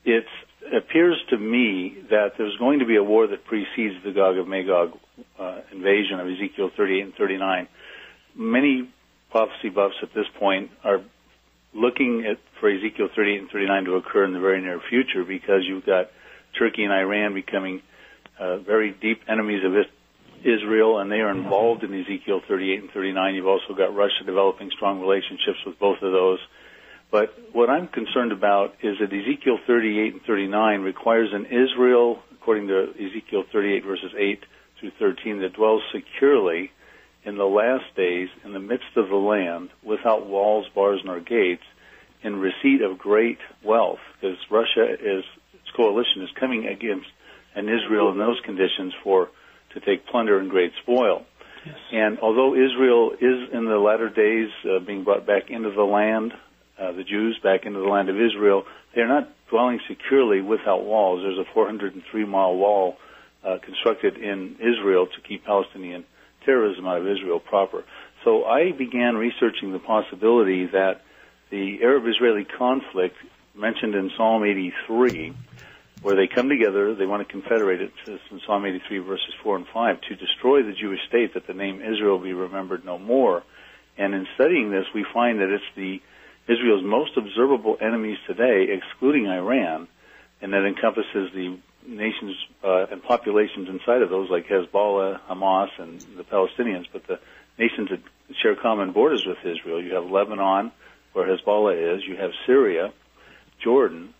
It appears to me that there's going to be a war that precedes the Gog of Magog invasion of Ezekiel 38 and 39. Many prophecy buffs at this point are looking for Ezekiel 38 and 39 to occur in the very near future, because you've got Turkey and Iran becoming very deep enemies of Israel, and they are involved in Ezekiel 38 and 39. You've also got Russia developing strong relationships with both of those. But what I'm concerned about is that Ezekiel 38 and 39 requires an Israel, according to Ezekiel 38 verses 8 through 13, that dwells securely in the last days in the midst of the land, without walls, bars, nor gates, in receipt of great wealth, because its coalition is coming against an Israel in those conditions to take plunder and great spoil. Yes. And although Israel is in the latter days being brought back into the land, the Jews back into the land of Israel, they're not dwelling securely without walls. There's a 403-mile wall constructed in Israel to keep Palestinian terrorism out of Israel proper. So I began researching the possibility that the Arab-Israeli conflict mentioned in Psalm 83, where they come together, they want to confederate, it says in Psalm 83 verses 4 and 5, to destroy the Jewish state, that the name Israel be remembered no more. And in studying this, we find that it's Israel's most observable enemies today, excluding Iran, and that encompasses the nations and populations inside of those, like Hezbollah, Hamas, and the Palestinians, but the nations that share common borders with Israel. You have Lebanon, where Hezbollah is. You have Syria, Jordan,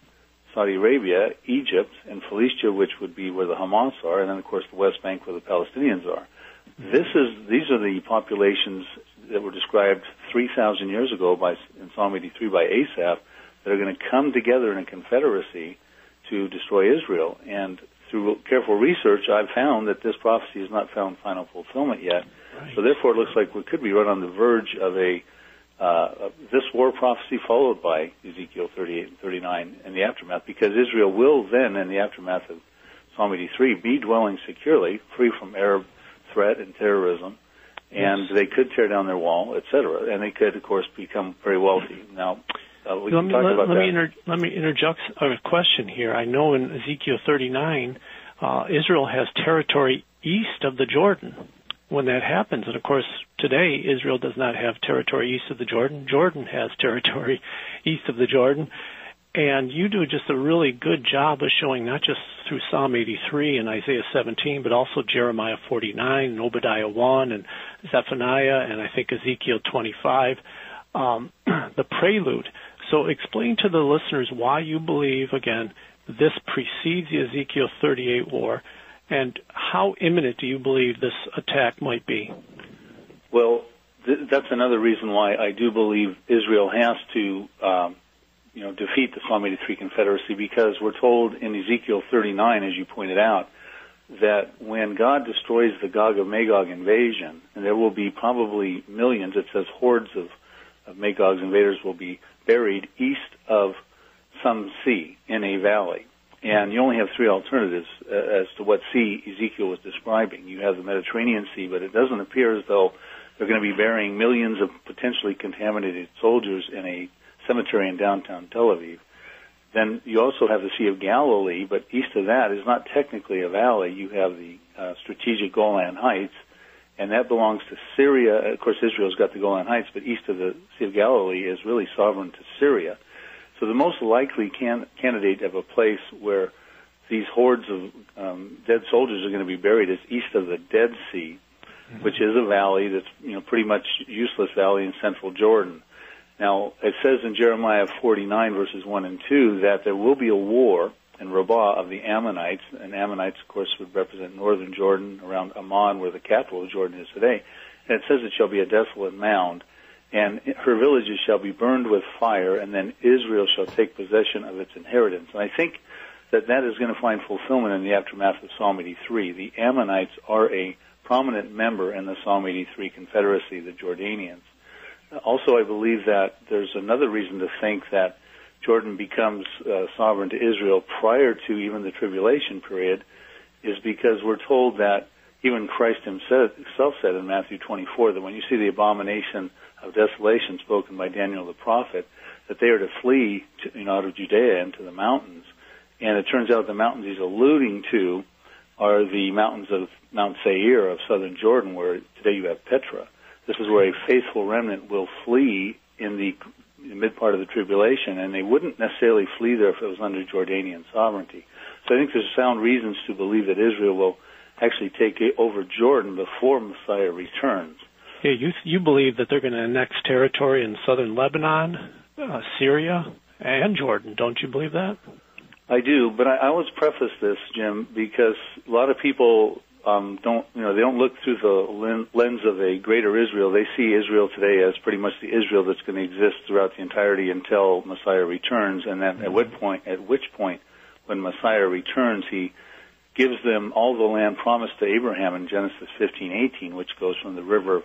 Saudi Arabia, Egypt, and Philistia, which would be where the Hamas are, and then, of course, the West Bank, where the Palestinians are. These are the populations that were described 3,000 years ago in Psalm 83 by Asaph, that are going to come together in a confederacy to destroy Israel. And through careful research, I've found that this prophecy has not found final fulfillment yet. Right. So therefore, it looks like we could be right on the verge of this war prophecy, followed by Ezekiel 38 and 39 in the aftermath, because Israel will then, in the aftermath of Psalm 83, be dwelling securely, free from Arab threat and terrorism, and they could tear down their wall, etc., and they could, of course, become very wealthy. Now, we can talk about that. Let me interject a question here. I know in Ezekiel 39, Israel has territory east of the Jordan when that happens. And, of course, today Israel does not have territory east of the Jordan. Jordan has territory east of the Jordan. And you do just a really good job of showing, not just through Psalm 83 and Isaiah 17, but also Jeremiah 49 and Obadiah 1 and Zephaniah and I think Ezekiel 25, the prelude. So explain to the listeners why you believe, again, this precedes the Ezekiel 38 war, and how imminent do you believe this attack might be? Well, that's another reason why I do believe Israel has to defeat the Psalm 83 Confederacy, because we're told in Ezekiel 39, as you pointed out, that when God destroys the Gog of Magog invasion, and there will be probably millions, it says hordes of Magog's invaders will be buried east of some sea in a valley. And you only have three alternatives as to what sea Ezekiel was describing. You have the Mediterranean Sea, but it doesn't appear as though they're going to be burying millions of potentially contaminated soldiers in a cemetery in downtown Tel Aviv. Then you also have the Sea of Galilee, but east of that is not technically a valley. You have the strategic Golan Heights, and that belongs to Syria. Of course, Israel's got the Golan Heights, but east of the Sea of Galilee is really sovereign to Syria. So the most likely candidate of a place where these hordes of dead soldiers are going to be buried is east of the Dead Sea, which is a valley that's pretty much useless valley in central Jordan. Now, it says in Jeremiah 49, verses 1 and 2, that there will be a war in Rabbah of the Ammonites, and Ammonites, of course, would represent northern Jordan, around Amman, where the capital of Jordan is today. And it says it shall be a desolate mound, and her villages shall be burned with fire, and then Israel shall take possession of its inheritance. And I think that is going to find fulfillment in the aftermath of Psalm 83. The Ammonites are a prominent member in the Psalm 83 Confederacy, the Jordanians. Also, I believe that there's another reason to think that Jordan becomes sovereign to Israel prior to even the tribulation period, is because we're told that even Christ himself said in Matthew 24 that when you see the abomination of desolation spoken by Daniel the prophet, that they are to flee out of Judea into the mountains. And it turns out the mountains he's alluding to are the mountains of Mount Seir of southern Jordan, where today you have Petra. This is where a faithful remnant will flee in the mid part of the tribulation, and they wouldn't necessarily flee there if it was under Jordanian sovereignty. So I think there's sound reasons to believe that Israel will actually take over Jordan before Messiah returns. Yeah, you believe that they're going to annex territory in southern Lebanon, Syria, and Jordan. Don't you believe that? I do, but I always preface this, Jim, because a lot of people they don't look through the lens of a greater Israel. They see Israel today as pretty much the Israel that's going to exist throughout the entirety until Messiah returns, and then at which point, when Messiah returns, he gives them all the land promised to Abraham in Genesis 15:18, which goes from the river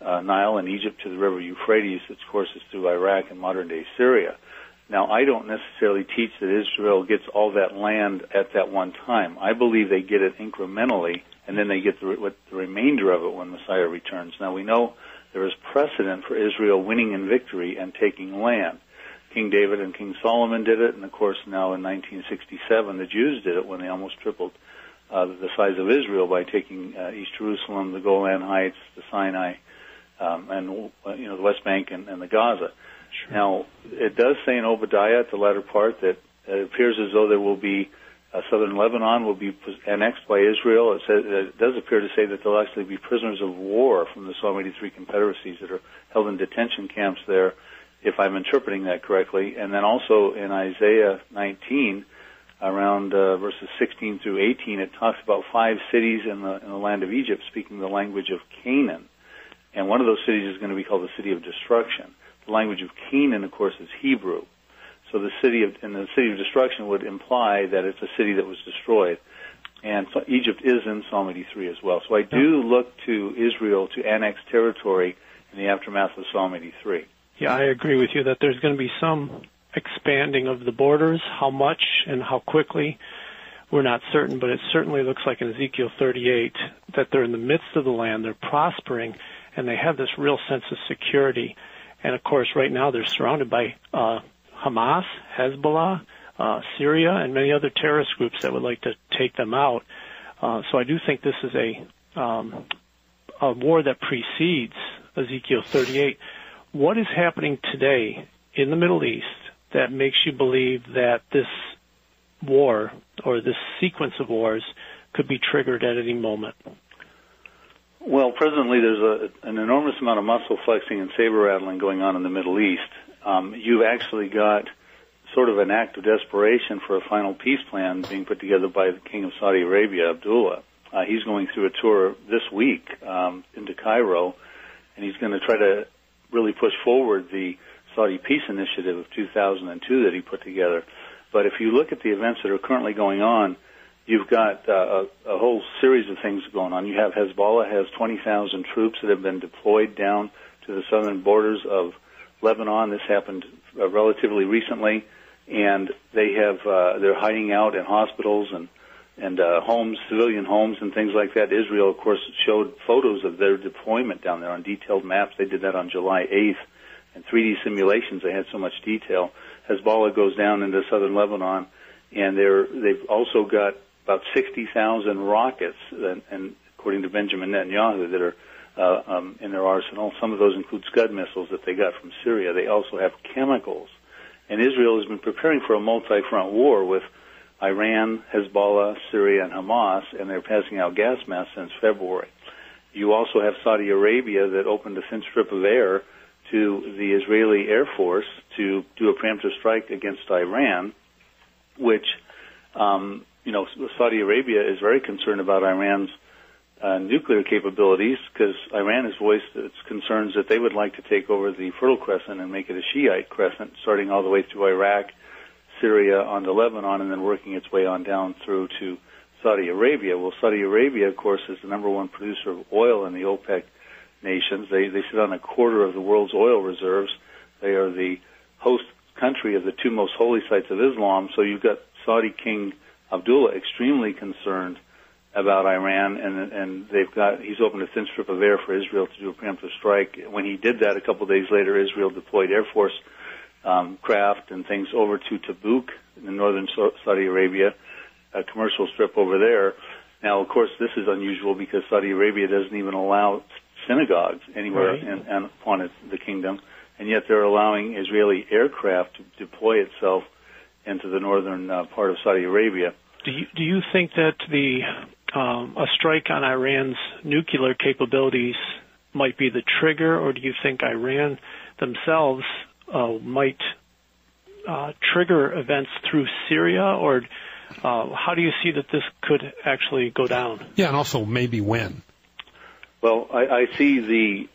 Nile in Egypt to the river Euphrates, its courses through Iraq and modern-day Syria. Now, I don't necessarily teach that Israel gets all that land at that one time. I believe they get it incrementally, and then they get the remainder of it when Messiah returns. Now, we know there is precedent for Israel winning in victory and taking land. King David and King Solomon did it, and of course now in 1967 the Jews did it when they almost tripled the size of Israel by taking East Jerusalem, the Golan Heights, the Sinai, and the West Bank and the Gaza. Sure. Now, it does say in Obadiah at the latter part that it appears as though there will be southern Lebanon will be annexed by Israel. It does appear to say that there'll actually be prisoners of war from the Psalm 83 confederacies that are held in detention camps there, if I'm interpreting that correctly. And then also in Isaiah 19, around verses 16 through 18, it talks about 5 cities in the land of Egypt speaking the language of Canaan. And one of those cities is going to be called the City of Destruction. The language of Canaan, of course, is Hebrew. So the city of destruction would imply that it's a city that was destroyed. And so Egypt is in Psalm 83 as well. So I do look to Israel to annex territory in the aftermath of Psalm 83. Yeah, I agree with you that there's going to be some expanding of the borders. How much and how quickly, we're not certain, but it certainly looks like in Ezekiel 38 that they're in the midst of the land, they're prospering, and they have this real sense of security. And, of course, right now they're surrounded by Hamas, Hezbollah, Syria, and many other terrorist groups that would like to take them out. So I do think this is a war that precedes Ezekiel 38. What is happening today in the Middle East that makes you believe that this war or this sequence of wars could be triggered at any moment? Well, presently there's an enormous amount of muscle flexing and saber rattling going on in the Middle East. You've actually got sort of an act of desperation for a final peace plan being put together by the King of Saudi Arabia, Abdullah. He's going through a tour this week into Cairo, and he's going to try to really push forward the Saudi Peace Initiative of 2002 that he put together. But if you look at the events that are currently going on, you've got a whole series of things going on. You have Hezbollah has 20,000 troops that have been deployed down to the southern borders of Lebanon. This happened relatively recently, and they're hiding out in hospitals and homes, civilian homes, and things like that. Israel, of course, showed photos of their deployment down there on detailed maps. They did that on July 8th, and 3D simulations. They had so much detail. Hezbollah goes down into southern Lebanon, and they've also got about 60,000 rockets, and according to Benjamin Netanyahu, that are in their arsenal. Some of those include Scud missiles that they got from Syria. They also have chemicals. And Israel has been preparing for a multi-front war with Iran, Hezbollah, Syria, and Hamas, and they're passing out gas masks since February. You also have Saudi Arabia that opened a thin strip of air to the Israeli Air Force to do a preemptive strike against Iran, which, Saudi Arabia is very concerned about Iran's nuclear capabilities, because Iran has voiced its concerns that they would like to take over the Fertile Crescent and make it a Shiite crescent, starting all the way through Iraq, Syria, onto Lebanon, and then working its way on down through to Saudi Arabia. Well, Saudi Arabia, of course, is the number one producer of oil in the OPEC nations. They sit on a quarter of the world's oil reserves. They are the host country of the two most holy sites of Islam. So you've got Saudi King Abdullah extremely concerned about Iran, and he's opened a thin strip of air for Israel to do a preemptive strike. When he did that, a couple of days later, Israel deployed Air Force craft and things over to Tabuk in northern Saudi Arabia, a commercial strip over there. Now, of course, this is unusual because Saudi Arabia doesn't even allow synagogues anywhere upon the kingdom, and yet they're allowing Israeli aircraft to deploy itself into the northern part of Saudi Arabia. Do you think that a strike on Iran's nuclear capabilities might be the trigger, or do you think Iran themselves might trigger events through Syria, or how do you see that this could actually go down? Yeah, and also maybe when? Well, I see the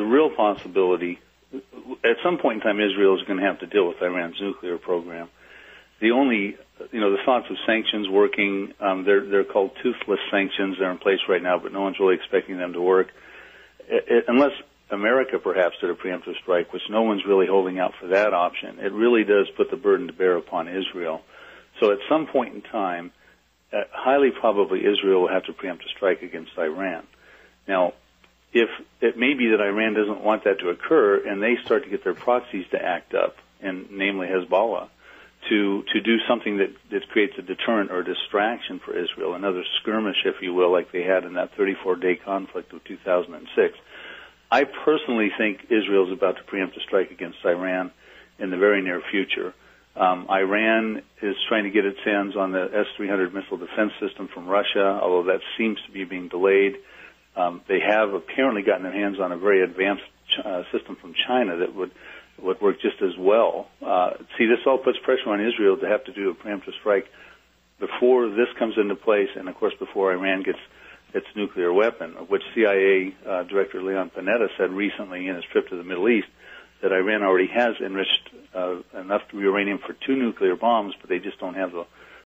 real possibility. At some point in time, Israel is going to have to deal with Iran's nuclear program. The thoughts of sanctions working, they're called toothless sanctions. They're in place right now, but no one's really expecting them to work. Unless America perhaps did a preemptive strike, which no one's really holding out for that option, it really does put the burden to bear upon Israel. So at some point in time, highly probably Israel will have to preempt a strike against Iran. Now, if it may be that Iran doesn't want that to occur and they start to get their proxies to act up, and namely Hezbollah, to do something that creates a deterrent or a distraction for Israel, another skirmish, if you will, like they had in that 34-day conflict of 2006. I personally think Israel is about to preempt a strike against Iran in the very near future. Iran is trying to get its hands on the S-300 missile defense system from Russia, although that seems to be being delayed. They have apparently gotten their hands on a very advanced system from China that would work just as well. See, this all puts pressure on Israel to have to do a preemptive strike before this comes into place, and, of course, before Iran gets its nuclear weapon, which CIA Director Leon Panetta said recently in his trip to the Middle East that Iran already has enriched enough uranium for 2 nuclear bombs, but they just don't have the